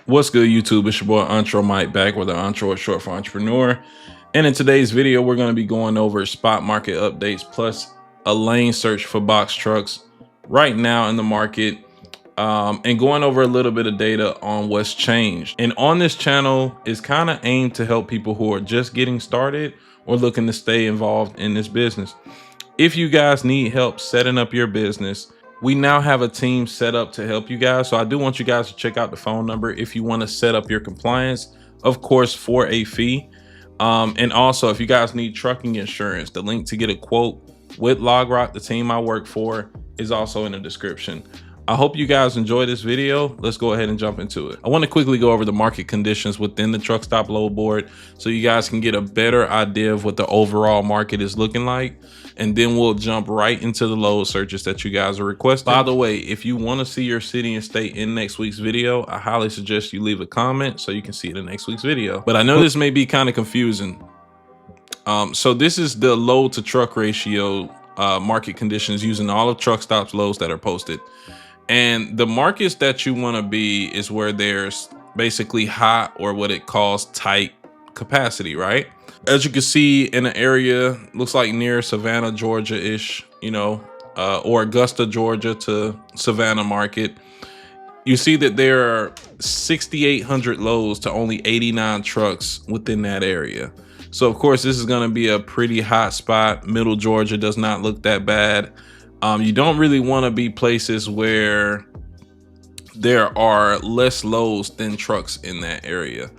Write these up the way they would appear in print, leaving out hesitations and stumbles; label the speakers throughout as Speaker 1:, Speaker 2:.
Speaker 1: What's good, YouTube? It's your boy Entre Mike back with the Entre short for entrepreneur. And in today's video, we're going to be going over spot market updates plus a lane search for box trucks right now in the market, and going over a little bit of data on what's changed. And on this channel is kind of aimed to help people who are just getting started or looking to stay involved in this business. If you guys need help setting up your business, we now have a team set up to help you guys. So I do want you guys to check out the phone number if you want to set up your compliance, of course, for a fee. And also, if you guys need trucking insurance, the link to get a quote with LogRock, the team I work for, is also in the description. I hope you guys enjoy this video. Let's go ahead and jump into it. I want to quickly go over the market conditions within the Truckstop load board so you guys can get a better idea of what the overall market is looking like. And then we'll jump right into the load searches that you guys are requesting. By the way, if you want to see your city and state in next week's video, I highly suggest you leave a comment so you can see it in next week's video. But I know this may be kind of confusing. So this is the load to truck ratio market conditions using all of Truckstop's loads that are posted. And the markets that you want to be is where there's basically hot or what it calls tight capacity, right? As you can see in an area, looks like near Savannah, Georgia-ish, or Augusta, Georgia to Savannah market. You see that there are 6,800 loads to only 89 trucks within that area. So of course, this is going to be a pretty hot spot. Middle Georgia does not look that bad. You don't really want to be places where there are less loads than trucks in that area.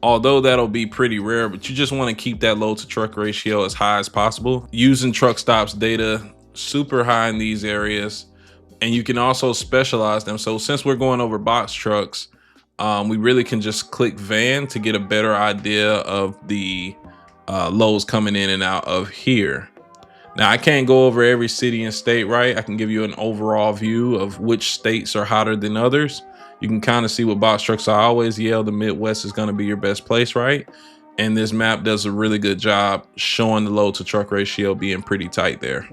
Speaker 1: Although that'll be pretty rare, but you just want to keep that load to truck ratio as high as possible. Using Truckstop's data, super high in these areas. And you can also specialize them. So since we're going over box trucks, we really can just click van to get a better idea of the loads coming in and out of here. Now, I can't go over every city and state, right? I can give you an overall view of which states are hotter than others. You can kind of see what box trucks. I always yell the Midwest is going to be your best place, right? And this map does a really good job showing the load to truck ratio being pretty tight there.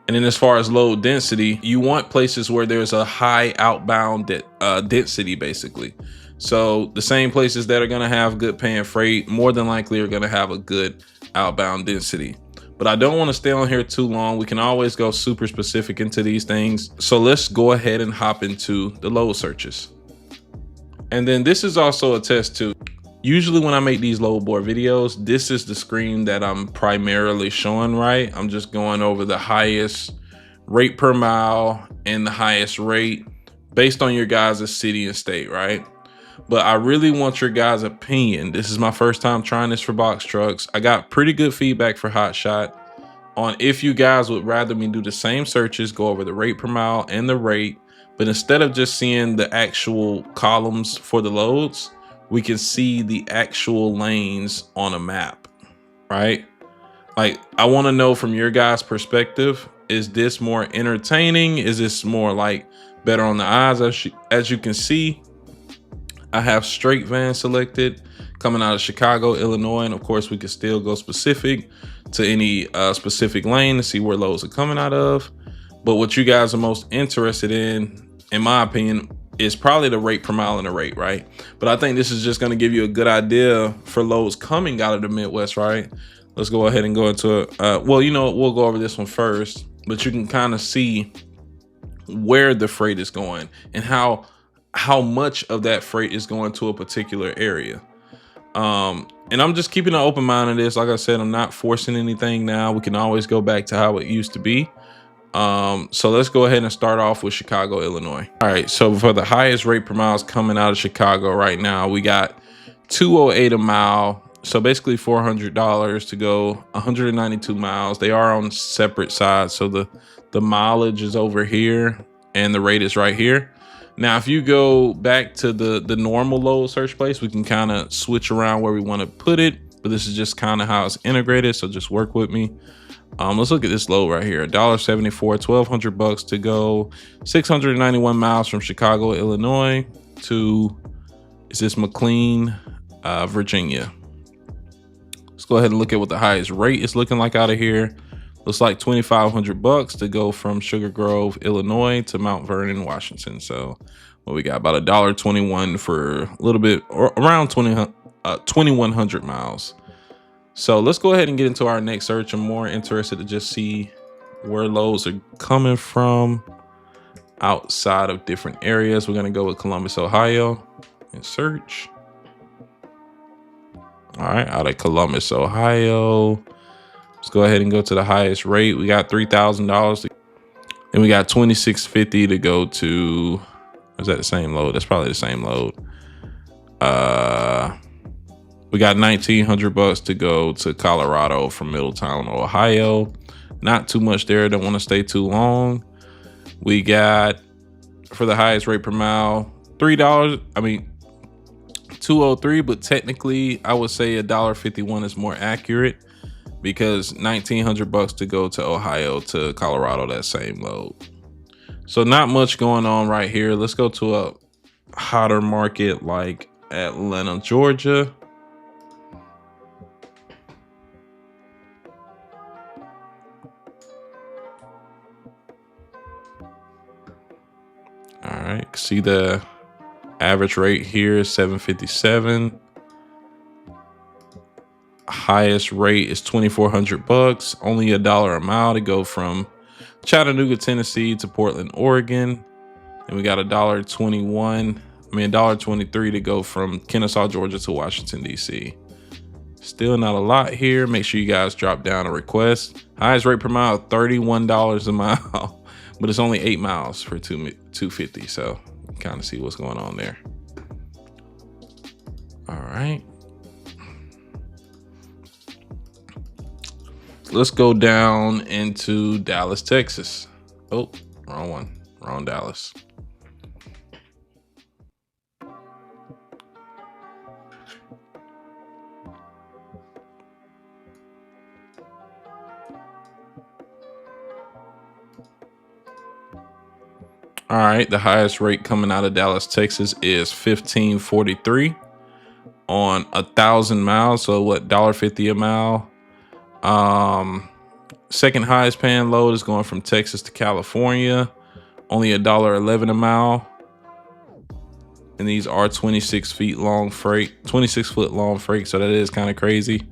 Speaker 1: And then as far as load density, you want places where there's a high outbound density, basically. So the same places that are going to have good paying freight, more than likely are going to have a good outbound density. But I don't want to stay on here too long. We can always go super specific into these things. So let's go ahead and hop into the load searches. And then this is also a test too. Usually when I make these load board videos, this is the screen that I'm primarily showing, right? I'm just going over the highest rate per mile and the highest rate based on your guys' city and state, right? But I really want your guys' opinion. This is my first time trying this for box trucks. I got pretty good feedback for Hotshot on if you guys would rather me do the same searches, go over the rate per mile and the rate, but instead of just seeing the actual columns for the loads, we can see the actual lanes on a map, right? Like, I want to know from your guys' perspective, is this more entertaining? Is this more like better on the eyes? As you can see, I have straight van selected coming out of Chicago, Illinois. And of course, we could still go specific to any specific lane to see where loads are coming out of. But what you guys are most interested in my opinion, is probably the rate per mile and the rate, right? But I think this is just going to give you a good idea for loads coming out of the Midwest, right? Let's go ahead and go into it. Well, we'll go over this one first, but you can kind of see where the freight is going and how much of that freight is going to a particular area. And I'm just keeping an open mind on this. Like I said, I'm not forcing anything now. We can always go back to how it used to be. So let's go ahead and start off with Chicago, Illinois. All right, so for the highest rate per miles coming out of Chicago right now, we got $208 a mile. So basically $400 to go 192 miles. They are on separate sides. So the mileage is over here and the rate is right here. Now, if you go back to the normal load search place, we can kind of switch around where we want to put it, but this is just kind of how it's integrated. So just work with me. Let's look at this load right here. $1.74, $1,200 to go 691 miles from Chicago, Illinois to, is this McLean, Virginia. Let's go ahead and look at what the highest rate is looking like out of here. Looks like $2,500 to go from Sugar Grove, Illinois to Mount Vernon, Washington. So what we got, about $1.21 for a little bit, or around 2,100 miles. So let's go ahead and get into our next search. I'm more interested to just see where loads are coming from outside of different areas. We're going to go with Columbus, Ohio, and search. All right, out of Columbus, Ohio. Let's go ahead and go to the highest rate. We got $3,000. And we got $2,650 to go to. Is that the same load? That's probably the same load. We got $1,900 to go to Colorado from Middletown, Ohio. Not too much there. Don't want to stay too long. We got, for the highest rate per mile, $3. I mean, $2.03, but technically I would say $1.51 is more accurate, because $1,900 to go to Ohio to Colorado, that same load. So not much going on right here. Let's go to a hotter market like Atlanta, Georgia. All right, see the average rate here is $757. Highest rate is $2,400. Only $1 a mile to go from Chattanooga, Tennessee to Portland, Oregon. And we got $1.23 to go from Kennesaw, Georgia to Washington, D.C. Still not a lot here. Make sure you guys drop down a request. Highest rate per mile, $31 a mile, but it's only 8 miles for $250. So kind of see what's going on there. All right. Let's go down into Dallas, Texas. Oh, wrong one. Wrong Dallas. All right, the highest rate coming out of Dallas, Texas is $15.43 on 1,000 miles. So what, $1.50 a mile? Second highest paying load is going from Texas to California, only $1.11 a mile. And these are 26 foot long freight. So that is kind of crazy.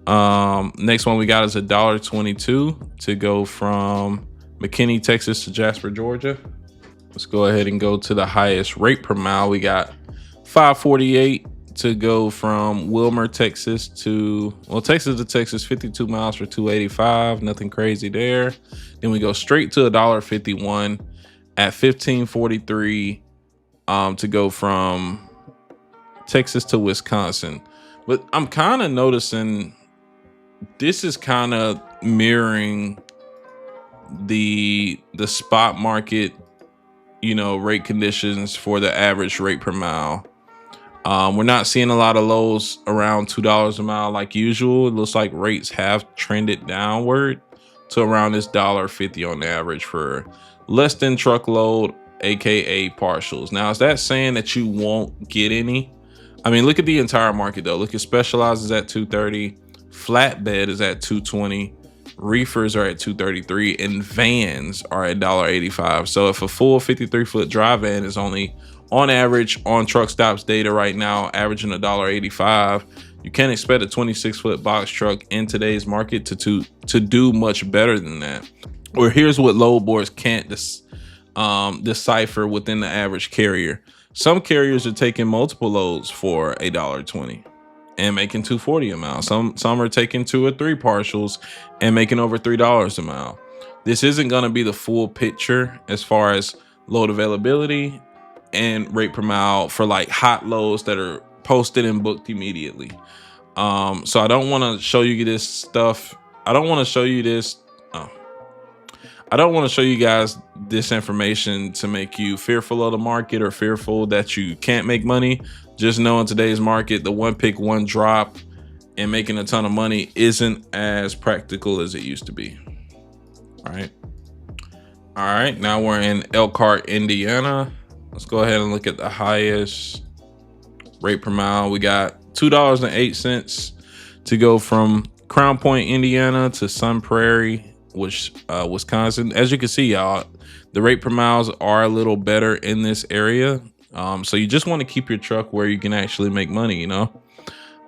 Speaker 1: Next one we got is $1.22 to go from McKinney, Texas to Jasper, Georgia. Let's go ahead and go to the highest rate per mile. We got $5.48 to go from Wilmer, Texas to, Texas to Texas, 52 miles for $2.85. Nothing crazy there. Then we go straight to $1.51 at $15.43 to go from Texas to Wisconsin. But I'm kind of noticing this is kind of mirroring the spot market, rate conditions for the average rate per mile. We're not seeing a lot of lows around $2 a mile like usual. It looks like rates have trended downward to around this $1.50 on average for less than truckload, aka partials. Now, is that saying that you won't get any? I mean, look at the entire market though. Look at Specialized is at $2.30, flatbed is at $2.20, reefers are at $2.33, and vans are at $1.85. So if a full 53-foot dry van is only on average on Truckstop's data right now averaging $1.85, you can't expect a 26-foot box truck in today's market to do much better than that. Or here's what load boards can't decipher within the average carrier. Some carriers are taking multiple loads for $1.20 and making $2.40 a mile. Some are taking 2 or 3 partials and making over $3 a mile. This isn't going to be the full picture as far as load availability and rate per mile for like hot loads that are posted and booked immediately. So I don't want to show you this stuff. I don't want to show you this. I don't want to show you guys this information to make you fearful of the market or fearful that you can't make money. Just know in today's market, the one pick, one drop and making a ton of money isn't as practical as it used to be. All right. Now we're in Elkhart, Indiana. Let's go ahead and look at the highest rate per mile. We got $2.08 to go from Crown Point, Indiana to Sun Prairie, Wisconsin. As you can see, y'all, The rate per miles are a little better in this area. So you just want to keep your truck where you can actually make money, you know.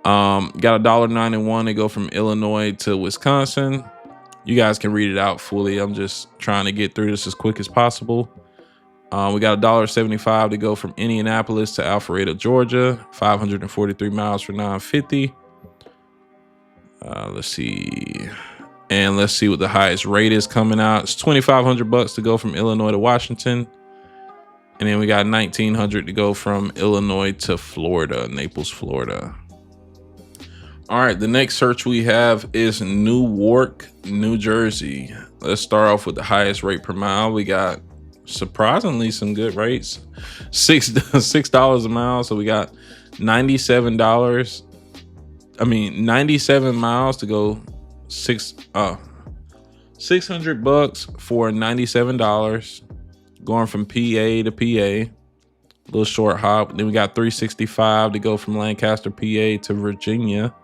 Speaker 1: Got $1.91 to go from Illinois to Wisconsin. You guys can read it out fully. I'm just trying to get through this as quick as possible. We got $1.75 to go from Indianapolis to Alpharetta, Georgia. 543 miles for $9.50. Let's see. And let's see what the highest rate is coming out. It's $2,500 to go from Illinois to Washington. And then we got $1,900 to go from Illinois to Florida, Naples, Florida. All right, the next search we have is Newark, New Jersey. Let's start off with the highest rate per mile. We got surprisingly some good rates. $6 a mile. So we got $97. 97 miles to go $600 for $97, going from PA to PA. Little short hop. Then we got $365 to go from Lancaster, PA to Virginia.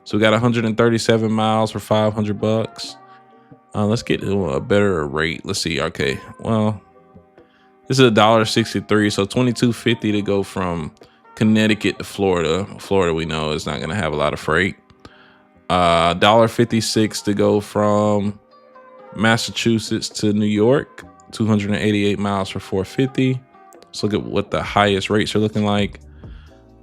Speaker 1: So we got 137 miles for $500. Let's get to a better rate. Let's see. Okay, well, this is $1.63, so $22.50 to go from Connecticut to Florida. Florida, we know, is not going to have a lot of freight. $1.56 to go from Massachusetts to New York. 288 miles for $4.50. Let's look at what the highest rates are looking like.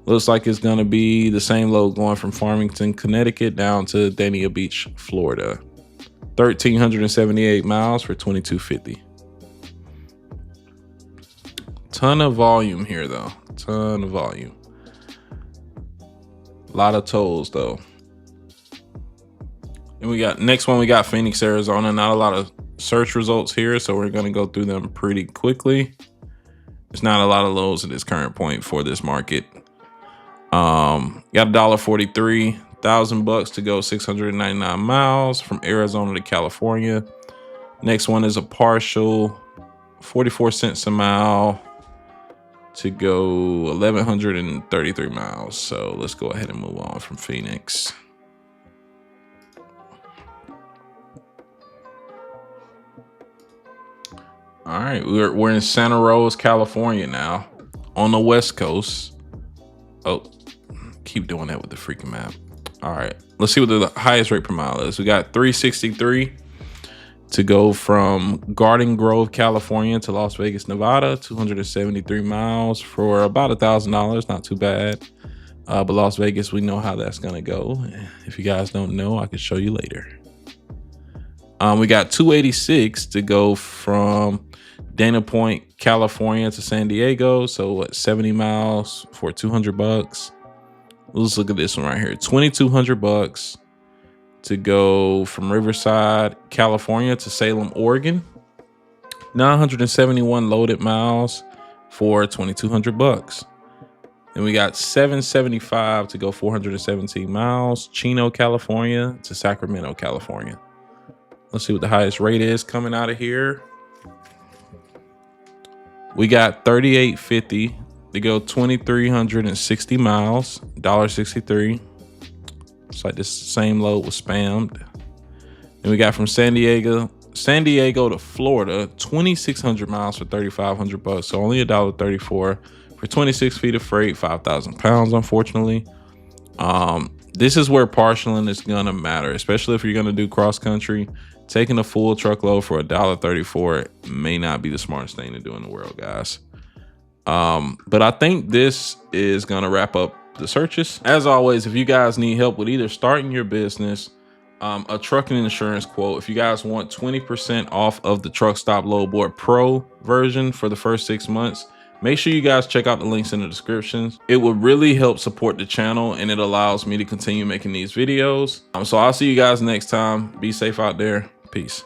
Speaker 1: Looks like it's going to be the same load going from Farmington, Connecticut down to Dania Beach, Florida. 1,378 miles for $22.50. Ton of volume here, though. Ton of volume. A lot of tolls, though. And we got next one. We got Phoenix, Arizona. Not a lot of search results here, so we're going to go through them pretty quickly. There's not a lot of lows at this current point for this market. Got $1.43, $1,000 to go 699 miles from Arizona to California. Next one is a partial 44 cents a mile to go 1,133 miles. So let's go ahead and move on from Phoenix. All right, we're in Santa Rosa, California now, on the West Coast. Oh, keep doing that with the freaking map. All right, let's see what the highest rate per mile is. We got $363 to go from Garden Grove, California to Las Vegas, Nevada. 273 miles for about $1,000. Not too bad. But Las Vegas, we know how that's gonna go. If you guys don't know, I can show you later. We got $286 to go from Dana Point, California to San Diego. So what, 70 miles for $200. Let's look at this one right here. $2,200 to go from Riverside, California to Salem, Oregon. 971 loaded miles for $2,200. Then we got $775 to go 417 miles, Chino, California to Sacramento, California. Let's see what the highest rate is coming out of here. We got $38.50 to go 2,360 miles, $1.63. It's like this same load was spammed. Then we got from San Diego to Florida, 2,600 miles for $3,500. So only $1.34 for 26 feet of freight, 5,000 pounds, unfortunately. This is where partialing is gonna matter, especially if you're gonna do cross country. Taking a full truckload for $1.34 may not be the smartest thing to do in the world, guys. But I think this is gonna wrap up the searches. As always, if you guys need help with either starting your business, a trucking insurance quote, if you guys want 20% off of the Truckstop Loadboard Pro version for the first 6 months, make sure you guys check out the links in the descriptions. It would really help support the channel and it allows me to continue making these videos. So I'll see you guys next time. Be safe out there. Peace.